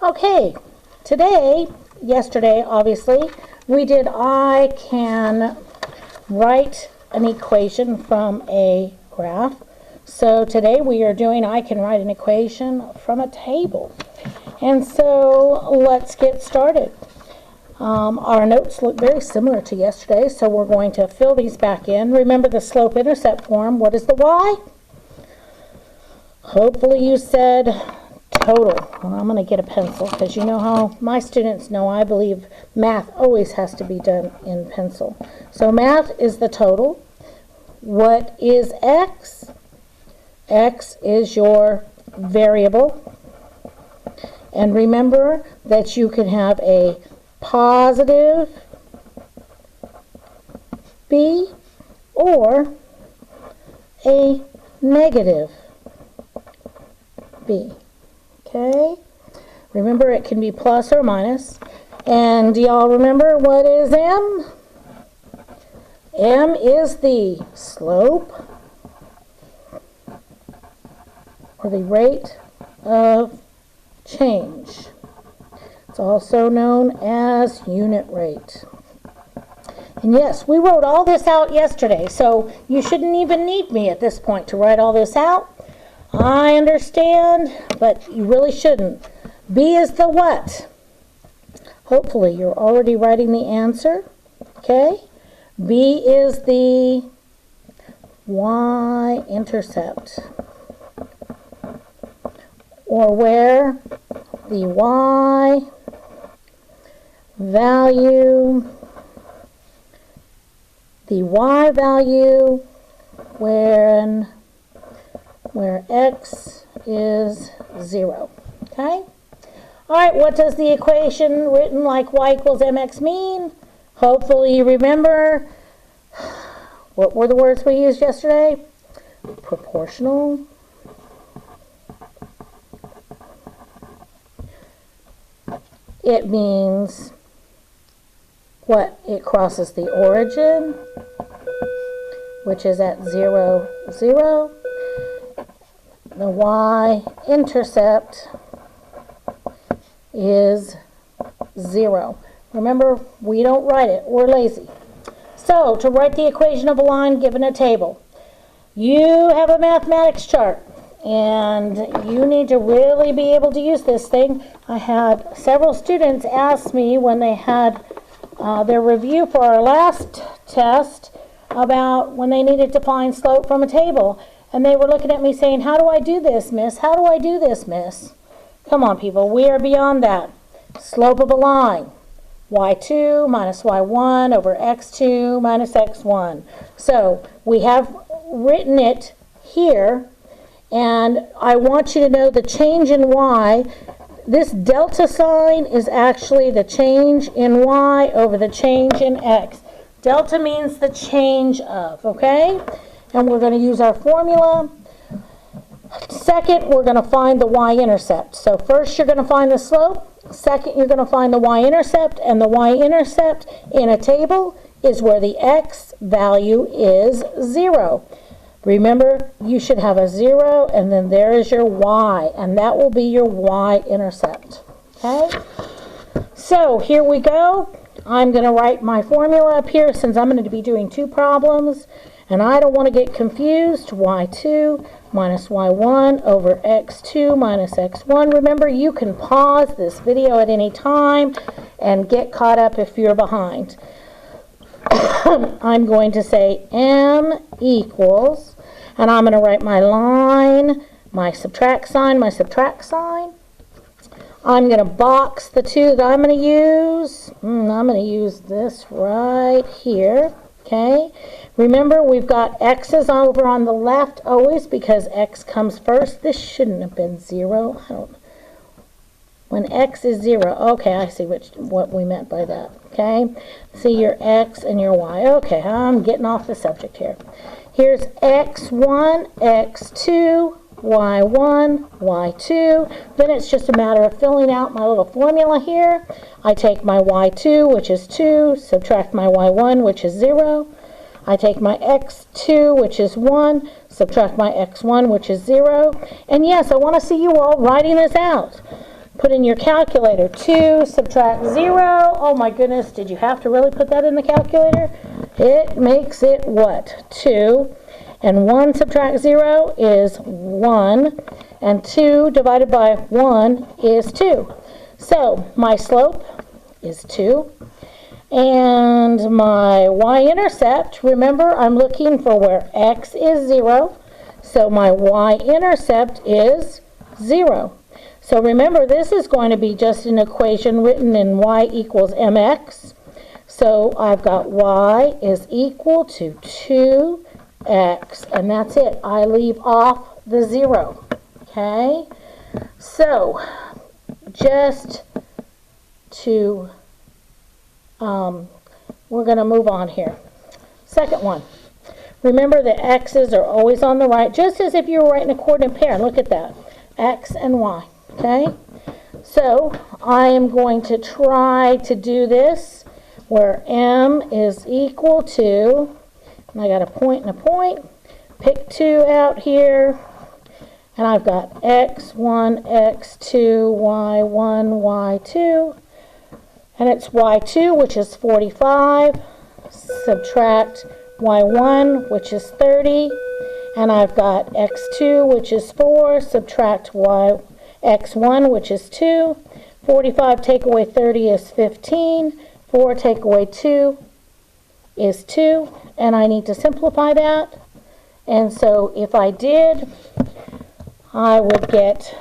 Okay, yesterday, obviously, we did I can write an equation from a graph. So today we are doing I can write an equation from a table. And so let's get started. Our notes look very similar to yesterday, so we're going to fill these back in. Remember the slope-intercept form. What is the y? Hopefully you said total. Well, I'm going to get a pencil because you know how my students know I believe math always has to be done in pencil. So math is the total. What is x? X is your variable. And remember that you can have a positive b or a negative b. Okay? Remember it can be plus or minus. And do y'all remember what is m? M is the slope or the rate of change. It's also known as unit rate. And yes, we wrote all this out yesterday, so you shouldn't even need me at this point to write all this out. I understand, but you really shouldn't. B is the what? Hopefully you're already writing the answer. Okay? B is the y-intercept, or where the y value where x is 0. Okay? All right, what does the equation written like y equals mx mean? Hopefully you remember. What were the words we used yesterday? Proportional. It means what? It crosses the origin, which is at 0, 0. The y-intercept is 0. Remember, we don't write it. We're lazy. So, to write the equation of a line given a table, you have a mathematics chart, and you need to really be able to use this thing. I had several students ask me when they had their review for our last test about when they needed to find slope from a table. And they were looking at me saying, how do I do this, miss? How do I do this, miss? Come on, people. We are beyond that. Slope of a line. y2 minus y1 over x2 minus x1. So we have written it here. And I want you to know the change in y. This delta sign is actually the change in y over the change in x. Delta means the change of, okay? And we're going to use our formula. Second, we're going to find the y-intercept. So first you're going to find the slope. Second, you're going to find the y-intercept. And the y-intercept in a table is where the x value is 0. Remember, you should have a 0, and then there is your y, and that will be your y-intercept. Okay? So here we go. I'm going to write my formula up here since I'm going to be doing 2 problems, and I don't want to get confused. y2 minus y1 over x2 minus x1. Remember, you can pause this video at any time and get caught up if you're behind. I'm going to say m equals, and I'm going to write my line, my subtract sign, my subtract sign. I'm going to box the 2 that I'm going to use. I'm going to use this right here. Okay? Remember, we've got x's over on the left always because x comes first. This shouldn't have been 0. When x is 0, okay, I see what we meant by that. Okay? See your x and your y. Okay, I'm getting off the subject here. Here's x1, x2, y1, y2. Then it's just a matter of filling out my little formula here. I take my y2, which is 2, subtract my y1, which is 0. I take my x2, which is 1, subtract my x1, which is 0. And yes, I want to see you all writing this out. Put in your calculator. 2 subtract 0. Oh my goodness, did you have to really put that in the calculator? It makes it what? 2. And 1 subtract 0 is 1. And 2 divided by 1 is 2. So my slope is 2. And my y-intercept, remember I'm looking for where x is 0. So my y-intercept is 0. So remember, this is going to be just an equation written in y equals mx. So I've got y is equal to 2x, and that's it. I leave off the 0. Okay? So, just to, we're going to move on here. Second one. Remember the x's are always on the right, just as if you were writing a coordinate pair. Look at that. X and y. Okay, so I am going to try to do this where m is equal to, and I got a point and a point, pick 2 out here, and I've got x1, x2, y1, y2, and it's y2, which is 45, subtract y1, which is 30, and I've got x2, which is 4, subtract x1, which is 2. 45 take away 30 is 15. 4 take away 2 is 2. And I need to simplify that. And so if I did, I would get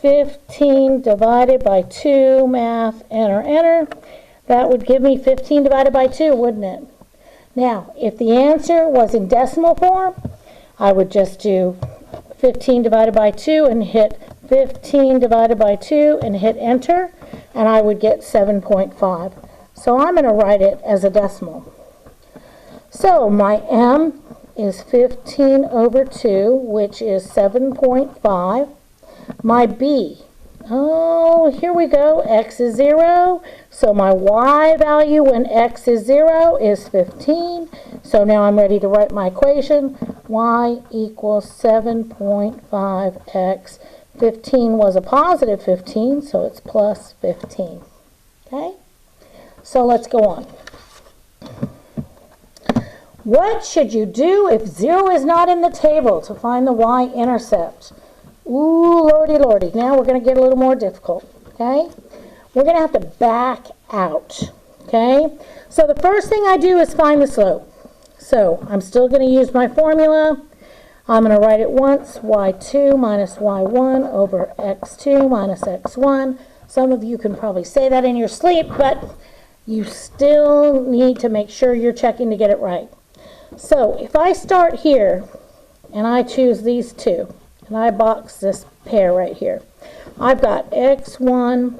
15 divided by 2. Math, enter, enter. That would give me 15 divided by 2, wouldn't it? Now, if the answer was in decimal form, I would just do 15 divided by 2 and hit 15 divided by 2 and hit enter, and I would get 7.5. So I'm going to write it as a decimal. So my m is 15 over 2, which is 7.5. My b, oh, here we go, x is 0. So my y value when x is 0 is 15. So now I'm ready to write my equation. Y equals 7.5x. 15 was a positive 15, so it's plus 15. Okay? So let's go on. What should you do if 0 is not in the table to find the y-intercept? Ooh, lordy, lordy. Now we're going to get a little more difficult. Okay? We're going to have to back out. Okay? So the first thing I do is find the slope. So I'm still going to use my formula. I'm going to write it once, y2 minus y1 over x2 minus x1. Some of you can probably say that in your sleep, but you still need to make sure you're checking to get it right. So if I start here, and I choose these two, and I box this pair right here, I've got x1,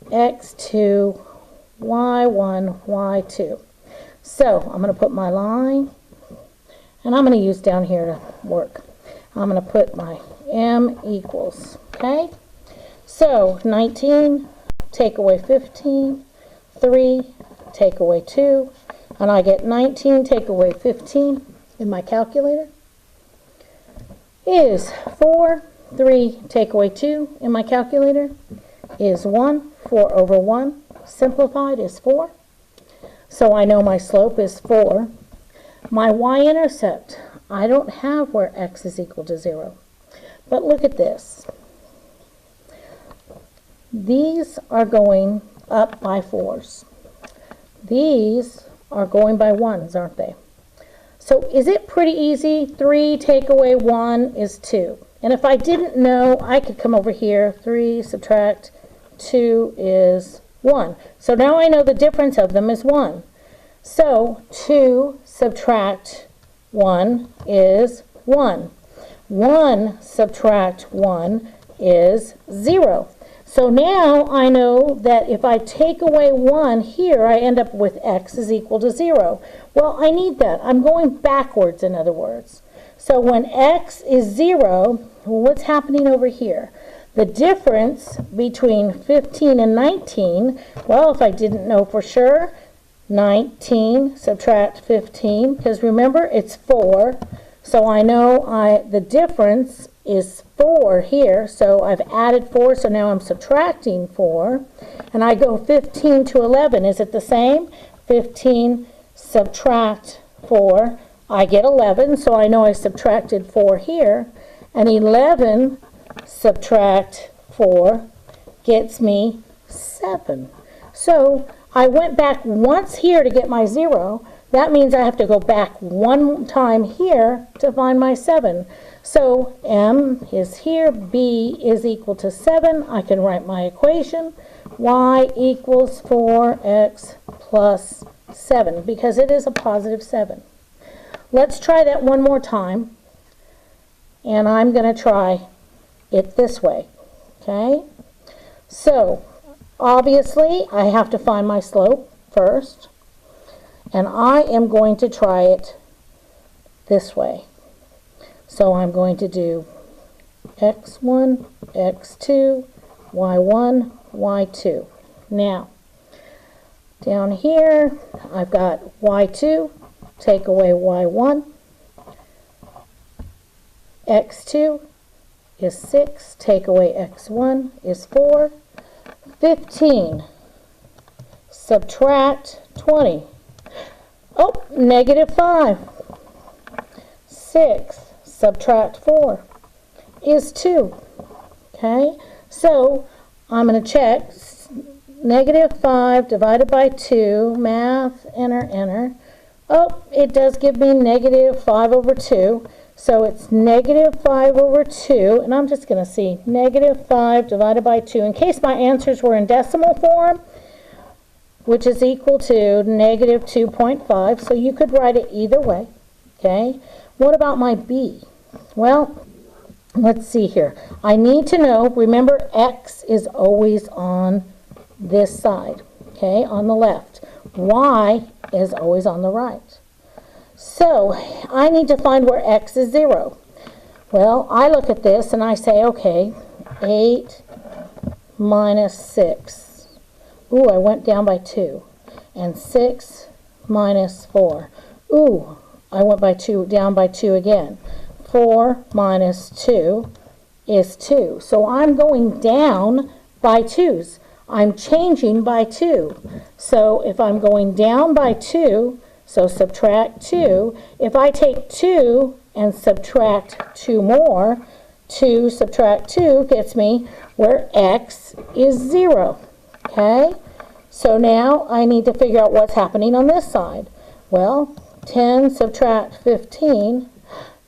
x2, y1, y2. So I'm going to put my line, and I'm going to use down here to work. I'm going to put my m equals, okay? So 19, take away 15, 3, take away 2, and I get 19, take away 15 in my calculator is 4. 3, take away 2 in my calculator is 1. 4 over 1, simplified, is 4. So I know my slope is 4. My y-intercept, I don't have where x is equal to 0. But look at this. These are going up by 4s. These are going by 1s, aren't they? So is it pretty easy? 3 take away 1 is 2. And if I didn't know, I could come over here. 3 subtract 2 is 1. So now I know the difference of them is 1. So 2 subtract 1 is 1. 1 subtract 1 is 0. So now I know that if I take away 1 here, I end up with x is equal to 0. Well, I need that. I'm going backwards, in other words. So when x is 0, what's happening over here? The difference between 15 and 19, well, if I didn't know for sure, 19 subtract 15, because remember, it's 4. So I know the difference is 4 here, so I've added 4, so now I'm subtracting 4. And I go 15 to 11. Is it the same? 15 subtract 4. I get 11, so I know I subtracted 4 here. And 11 subtract 4 gets me 7. So I went back once here to get my 0. That means I have to go back one time here to find my 7. So M is here, B is equal to 7. I can write my equation. Y equals 4x plus 7, because it is a positive 7. Let's try that one more time. And I'm going to try it this way. Okay? So, obviously, I have to find my slope first. And I am going to try it this way. So I'm going to do x1, x2, y1, y2. Now, down here, I've got y2, take away y1. x2 is 6, take away x1 is 4. 15, subtract 20. Oh, negative 5. 6, subtract 4 is 2. Okay, so I'm going to check. Negative 5 divided by 2, math, enter, enter. Oh, it does give me negative 5 over 2. So it's negative 5 over 2, and I'm just going to see negative 5 divided by 2, in case my answers were in decimal form, which is equal to negative 2.5, so you could write it either way, okay? What about my B? Well, let's see here. I need to know, remember, X is always on this side, okay, on the left. Y is always on the right. So, I need to find where X is 0. Well, I look at this and I say, okay, 8 minus 6. Ooh, I went down by 2. And 6 minus 4. Ooh, I went by 2, down by 2 again. 4 minus 2 is 2. So I'm going down by 2's. I'm changing by 2. So if I'm going down by 2, so subtract 2. If I take 2 and subtract 2 more, 2 subtract 2 gets me where X is 0. Okay? So now I need to figure out what's happening on this side. Well, 10 subtract 15,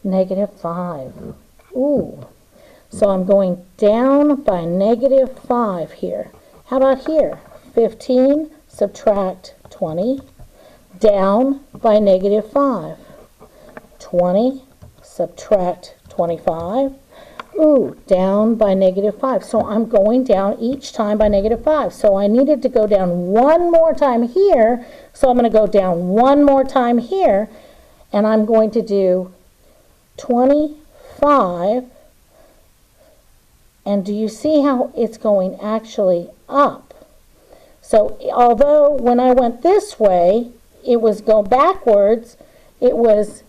negative 5. Ooh. So I'm going down by negative 5 here. How about here? 15 subtract 20. Down by negative 5. 20 subtract 25. Ooh, down by negative 5. So I'm going down each time by negative 5. So I needed to go down one more time here. So I'm going to go down one more time here. And I'm going to do 25. And do you see how it's going actually up? So although when I went this way, it was go backwards, it was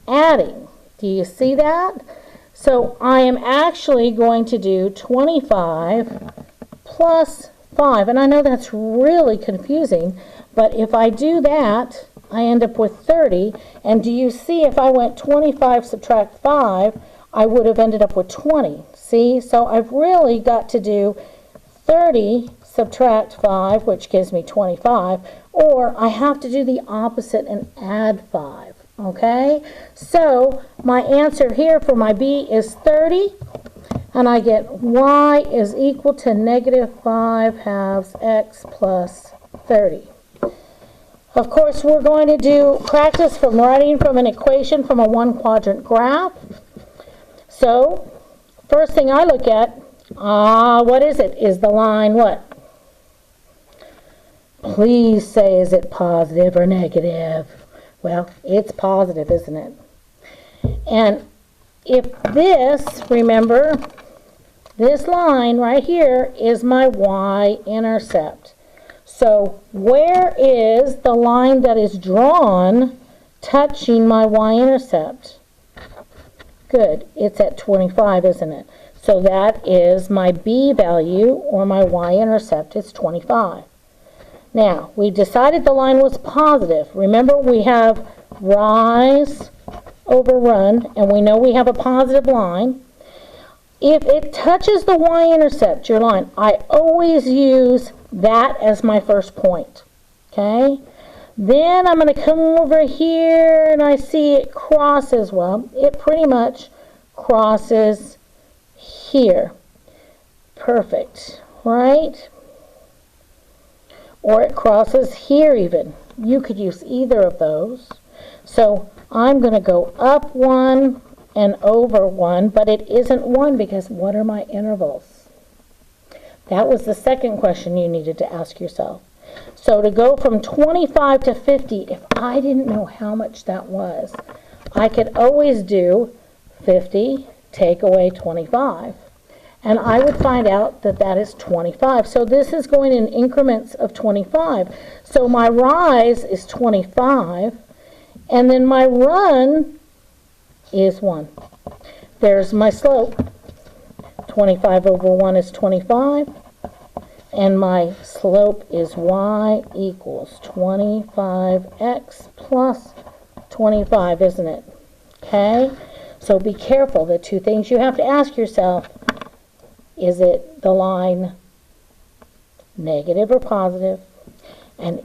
adding. Do you see that? So I am actually going to do 25 plus 5. And I know that's really confusing, but if I do that, I end up with 30. And do you see if I went 25 subtract 5, I would have ended up with 20. See? So I've really got to do 30 subtract 5, which gives me 25, or I have to do the opposite and add 5, okay? So my answer here for my B is 30, and I get Y is equal to negative 5 halves X plus 30. Of course, we're going to do practice from writing from an equation from a one-quadrant graph. So, first thing I look at, what is it? Is the line what? Please say, is it positive or negative? Well, it's positive, isn't it? And if this, remember, this line right here is my y-intercept. So where is the line that is drawn touching my y-intercept? Good, it's at 25, isn't it? So that is my B value, or my y-intercept, is 25. Now, we decided the line was positive. Remember, we have rise over run, and we know we have a positive line. If it touches the y-intercept, your line, I always use that as my first point, okay? Then I'm going to come over here, and I see it crosses, well, it pretty much crosses here. Perfect, right? Or it crosses here even. You could use either of those. So I'm going to go up 1 and over 1, but it isn't 1 because what are my intervals? That was the second question you needed to ask yourself. So to go from 25 to 50, if I didn't know how much that was, I could always do 50, take away 25. And I would find out that that is 25. So this is going in increments of 25. So my rise is 25, and then my run is 1. There's my slope. 25 over 1 is 25. And my slope is y equals 25x plus 25, isn't it? Okay? So be careful. The two things you have to ask yourself, is it the line negative or positive? And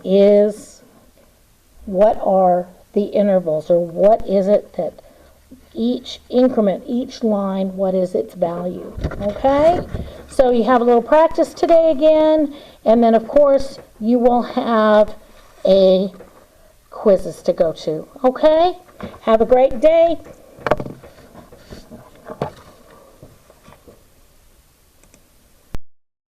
what are the intervals, or what is it that each increment, each line, what is its value? Okay? So you have a little practice today again, and then of course you will have a quizzes to go to. Okay? Have a great day.